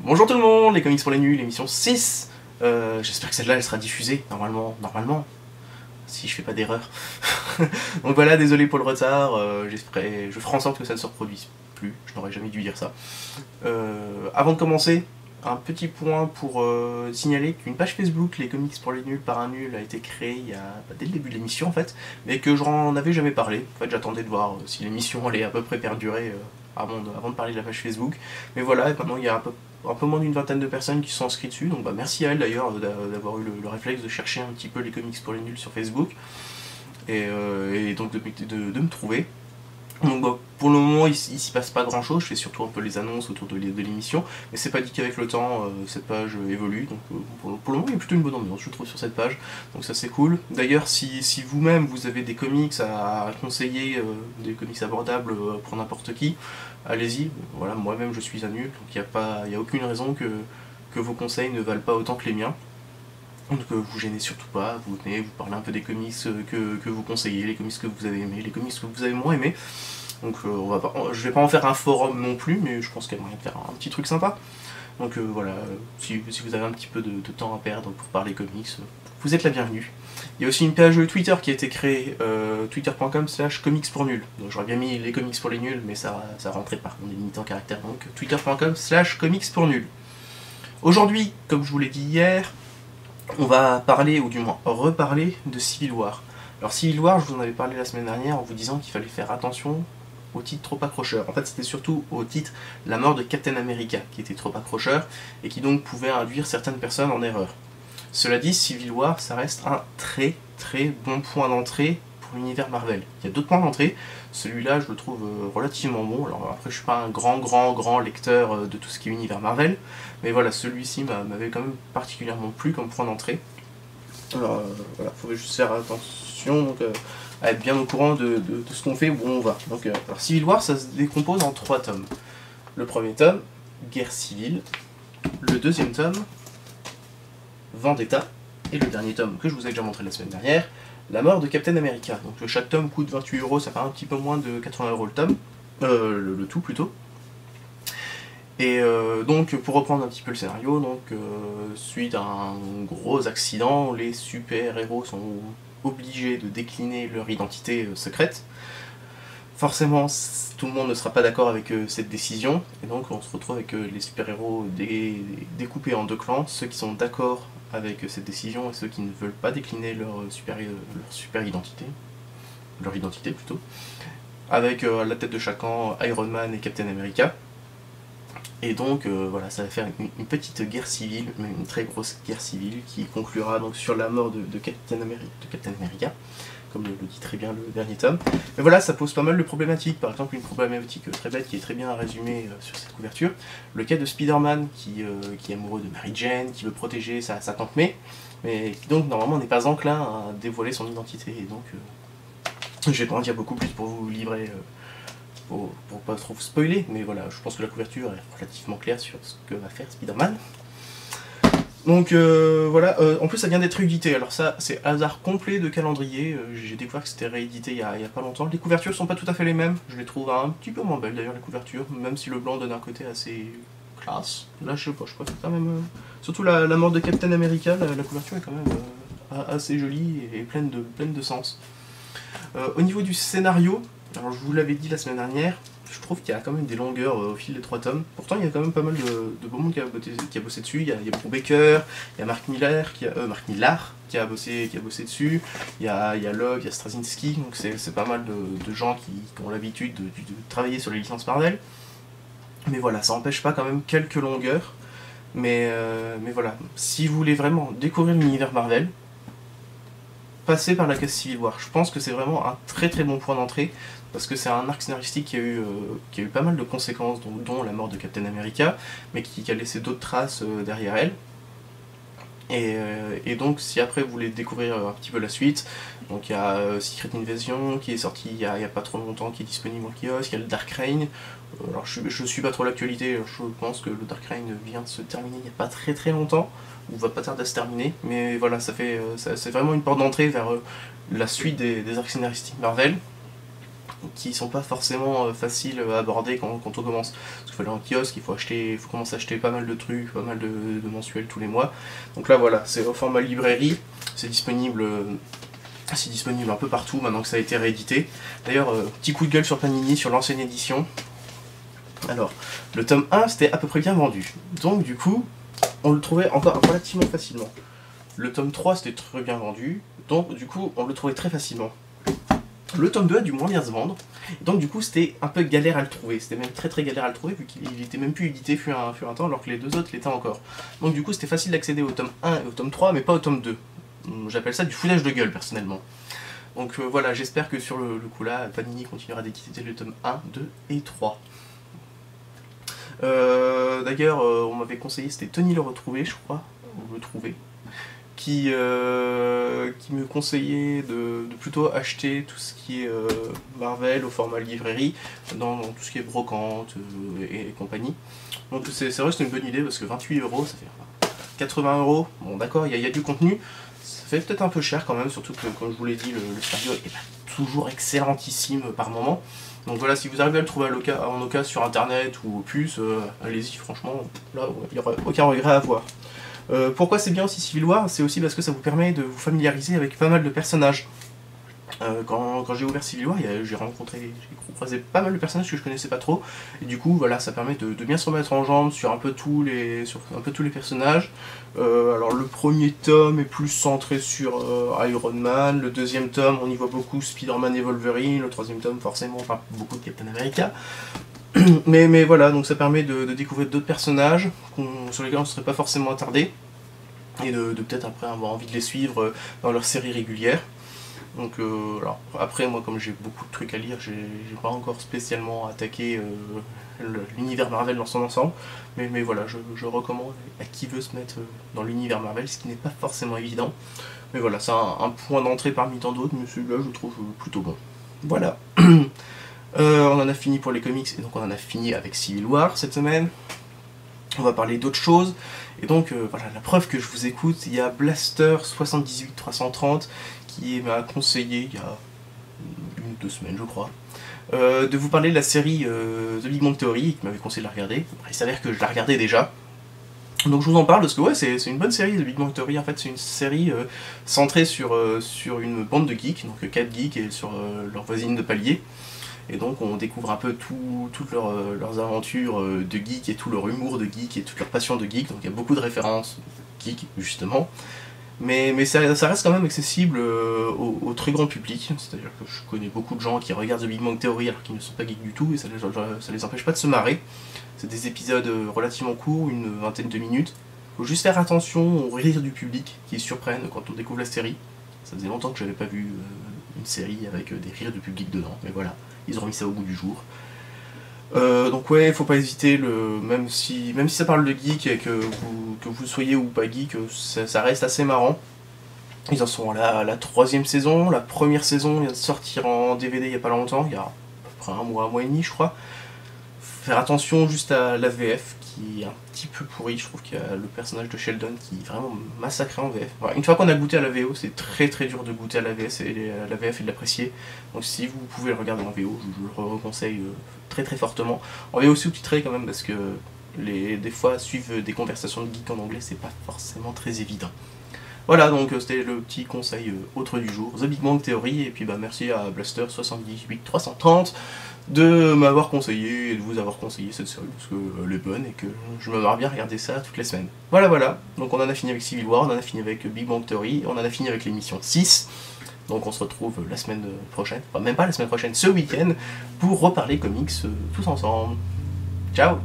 Bonjour tout le monde, les comics pour les nuls, émission 6. J'espère que celle-là elle sera diffusée, normalement, si je fais pas d'erreur. Donc voilà, désolé pour le retard, je ferai en sorte que ça ne se reproduise plus, je n'aurais jamais dû dire ça. Avant de commencer, un petit point pour signaler qu'une page Facebook, les comics pour les nuls par un nul, a été créée dès le début de l'émission en fait, mais que je n'en avais jamais parlé. En fait, j'attendais de voir si l'émission allait à peu près perdurer avant de parler de la page Facebook. Mais voilà, maintenant il y a un peu moins d'une vingtaine de personnes qui sont inscrites dessus, donc merci à elle d'ailleurs d'avoir eu le réflexe de chercher un petit peu les comics pour les nuls sur Facebook, et donc de me trouver. Donc bah, pour le moment il s'y passe pas grand chose, je fais surtout un peu les annonces autour de l'émission, mais c'est pas dit qu'avec le temps cette page évolue, donc pour le moment il y a plutôt une bonne ambiance je trouve sur cette page, donc ça c'est cool. D'ailleurs si vous-même vous avez des comics à conseiller, des comics abordables pour n'importe qui, allez-y, voilà, moi-même je suis un nul, donc il n'y a aucune raison que vos conseils ne valent pas autant que les miens. Donc vous gênez surtout pas, vous venez, vous parlez un peu des comics que vous conseillez, les comics que vous avez aimés, les comics que vous avez moins aimés. Donc je vais pas en faire un forum non plus, mais je pense qu'il y a moyen de faire un petit truc sympa. Donc voilà, si vous avez un petit peu de temps à perdre pour parler comics, vous êtes la bienvenue. Il y a aussi une page Twitter qui a été créée, twitter.com/comics pour nuls. Donc j'aurais bien mis les comics pour les nuls, mais ça rentrait pas, on est limité en caractère, donc twitter.com/comics pour nuls. Aujourd'hui, comme je vous l'ai dit hier, on va parler, ou du moins reparler, de Civil War. Alors Civil War, je vous en avais parlé la semaine dernière en vous disant qu'il fallait faire attention au titre trop accrocheur. En fait, c'était surtout au titre La mort de Captain America qui était trop accrocheur et qui donc pouvait induire certaines personnes en erreur. Cela dit, Civil War, ça reste un très très bon point d'entrée pour l'univers Marvel. Il y a d'autres points d'entrée, celui-là je le trouve relativement bon. Alors après, je suis pas un grand lecteur de tout ce qui est univers Marvel, mais voilà, celui-ci m'avait quand même particulièrement plu comme point d'entrée. Alors voilà, il faut juste faire attention donc, à être bien au courant de ce qu'on fait, où on va. Donc, alors Civil War, ça se décompose en 3 tomes. Le premier tome, Guerre civile. Le deuxième tome, Vendetta. Et le dernier tome, que je vous ai déjà montré la semaine dernière, La mort de Captain America. Donc chaque tome coûte 28€, ça fait un petit peu moins de 80€ le tome. Le tout plutôt. Et donc pour reprendre un petit peu le scénario, donc suite à un gros accident, les super-héros sont obligés de décliner leur identité secrète. Forcément, tout le monde ne sera pas d'accord avec cette décision, et donc on se retrouve avec les super-héros découpés en 2 clans, ceux qui sont d'accord avec cette décision et ceux qui ne veulent pas décliner leur super identité, leur identité plutôt, avec à la tête de chaque camp Iron Man et Captain America. Et donc voilà, ça va faire une petite guerre civile, même une très grosse guerre civile, qui conclura donc sur la mort de Captain America, comme le dit très bien le dernier tome. Mais voilà, ça pose pas mal de problématiques. Par exemple, une problématique très bête qui est très bien résumée sur cette couverture, le cas de Spider-Man qui est amoureux de Mary Jane, qui veut protéger sa tante May, mais qui donc normalement n'est pas enclin à dévoiler son identité. Et donc je vais pas en dire beaucoup plus pour vous livrer, pour pas trop vous spoiler, mais voilà, je pense que la couverture est relativement claire sur ce que va faire Spider-Man. Donc voilà, en plus ça vient d'être réédité, alors ça c'est hasard complet de calendrier, j'ai découvert que c'était réédité il y a pas longtemps. Les couvertures sont pas tout à fait les mêmes, je les trouve un petit peu moins belles d'ailleurs les couvertures, même si le blanc donne un côté assez classe. Là je sais pas, je préfère quand même, surtout la mort de Captain America, la couverture est quand même assez jolie et pleine de sens. Au niveau du scénario, alors je vous l'avais dit la semaine dernière, je trouve qu'il y a quand même des longueurs au fil des 3 tomes. Pourtant il y a quand même pas mal de beau monde qui a bossé dessus. Il y a Bruce Baker, il y a Mark Millar qui a bossé dessus, il y a Love, il y a Straczynski, donc c'est pas mal de gens qui ont l'habitude de travailler sur les licences Marvel. Mais voilà, ça n'empêche pas quand même quelques longueurs. Mais voilà, si vous voulez vraiment découvrir l'univers Marvel, passer par la case Civil War. Je pense que c'est vraiment un très très bon point d'entrée, parce que c'est un arc scénaristique qui a eu pas mal de conséquences, dont la mort de Captain America, mais qui a laissé d'autres traces derrière elle. Et donc si après vous voulez découvrir un petit peu la suite, donc il y a Secret Invasion qui est sorti il y a pas trop longtemps, qui est disponible en kiosque, il y a le Dark Reign. Alors je suis pas trop l'actualité, je pense que le Dark Reign vient de se terminer il n'y a pas très longtemps, ou va pas tarder à se terminer, mais voilà, c'est vraiment une porte d'entrée vers la suite des arcs scénaristiques Marvel. qui sont pas forcément faciles à aborder quand on commence. Parce qu'il faut aller en kiosque, il faut commencer à acheter pas mal de trucs, pas mal de mensuels tous les mois. Donc là voilà, c'est au format librairie, c'est disponible un peu partout maintenant que ça a été réédité. D'ailleurs, petit coup de gueule sur Panini, sur l'ancienne édition. Alors, le tome 1 c'était à peu près bien vendu. Donc du coup, on le trouvait encore relativement facilement. Le tome 3 c'était très bien vendu, donc du coup on le trouvait très facilement. Le tome 2 a dû moins bien se vendre, donc du coup c'était un peu galère à le trouver, c'était même très galère à le trouver vu qu'il était même plus édité fut un temps alors que les deux autres l'étaient encore. Donc du coup c'était facile d'accéder au tome 1 et au tome 3 mais pas au tome 2. J'appelle ça du foutage de gueule personnellement. Donc voilà, j'espère que sur le coup là, Panini continuera d'éditer le tome 1, 2 et 3. D'ailleurs on m'avait conseillé, c'était Tony le retrouver je crois, ou le trouver. Qui me conseillait de plutôt acheter tout ce qui est Marvel au format librairie, dans tout ce qui est brocante et compagnie. Donc c'est vrai que c'est une bonne idée parce que 28 €, ça fait 80 €. Bon d'accord, il y a du contenu, ça fait peut-être un peu cher quand même, surtout que comme je vous l'ai dit, le scénario est pas toujours excellentissime par moment. Donc voilà, si vous arrivez à le trouver en occasion sur internet ou au puce, allez-y franchement, là il n'y aura aucun regret à avoir. Pourquoi c'est bien aussi Civil War? C'est aussi parce que ça vous permet de vous familiariser avec pas mal de personnages. Quand j'ai ouvert Civil War, j'ai croisé pas mal de personnages que je connaissais pas trop, et du coup voilà, ça permet de bien se remettre en jambes sur un peu tous les personnages. Alors le premier tome est plus centré sur Iron Man, le deuxième tome on y voit beaucoup Spider-Man et Wolverine, le troisième tome forcément enfin beaucoup de Captain America. Mais voilà, donc ça permet de découvrir d'autres personnages sur lesquels on ne serait pas forcément attardé, et de peut-être après avoir envie de les suivre dans leur série régulière. Donc alors, après moi comme j'ai beaucoup de trucs à lire, j'ai pas encore spécialement attaqué l'univers Marvel dans son ensemble, mais voilà, je recommande à qui veut se mettre dans l'univers Marvel, ce qui n'est pas forcément évident. Mais voilà, c'est un point d'entrée parmi tant d'autres, mais celui-là je le trouve plutôt bon. Voilà. On en a fini pour les comics, et donc on en a fini avec Civil War cette semaine. On va parler d'autres choses, et donc voilà, la preuve que je vous écoute, il y a Blaster 78330 qui m'a conseillé il y a 1 ou 2 semaines je crois, de vous parler de la série The Big Bang Theory, qui m'avait conseillé de la regarder. Il s'avère que je la regardais déjà, donc je vous en parle parce que ouais, c'est une bonne série, The Big Bang Theory. En fait c'est une série centrée sur une bande de geeks, donc 4 geeks et sur leur voisine de palier. Et donc on découvre un peu toutes leurs aventures de geek et tout leur humour de geek et toute leur passion de geek. Donc il y a beaucoup de références geek justement. Mais ça reste quand même accessible au très grand public. C'est-à-dire que je connais beaucoup de gens qui regardent The Big Bang Theory alors qu'ils ne sont pas geeks du tout, et ça les empêche pas de se marrer. C'est des épisodes relativement courts, une vingtaine de minutes. Faut juste faire attention aux rires du public qui surprennent quand on découvre la série. Ça faisait longtemps que j'avais pas vu une série avec des rires du public dedans, mais voilà, ils ont remis ça au goût du jour. Donc ouais, faut pas hésiter, même si ça parle de geek et que vous soyez ou pas geek, ça reste assez marrant. Ils en sont à la 3e saison, la première saison vient de sortir en DVD il y a pas longtemps, il y a à peu près un mois et demi je crois. Faire attention juste à la VF qui est un petit peu pourrie, je trouve qu'il y a le personnage de Sheldon qui est vraiment massacré en VF. Voilà, une fois qu'on a goûté à la VO, c'est très dur de goûter à la VF et de l'apprécier. Donc si vous pouvez le regarder en VO, je le reconseille très fortement. En VO sous-titré quand même, parce que des fois suivre des conversations de geek en anglais c'est pas forcément très évident. Voilà, donc c'était le petit conseil autre du jour, The Big Bang Theory, et puis bah merci à Blaster 78330 de m'avoir conseillé et de vous avoir conseillé cette série, parce qu'elle est bonne et que je me marre bien regarder ça toutes les semaines. Voilà, donc on en a fini avec Civil War, on en a fini avec Big Bang Theory, on en a fini avec l'émission 6, donc on se retrouve la semaine prochaine, enfin même pas la semaine prochaine, ce week-end, pour reparler comics tous ensemble. Ciao!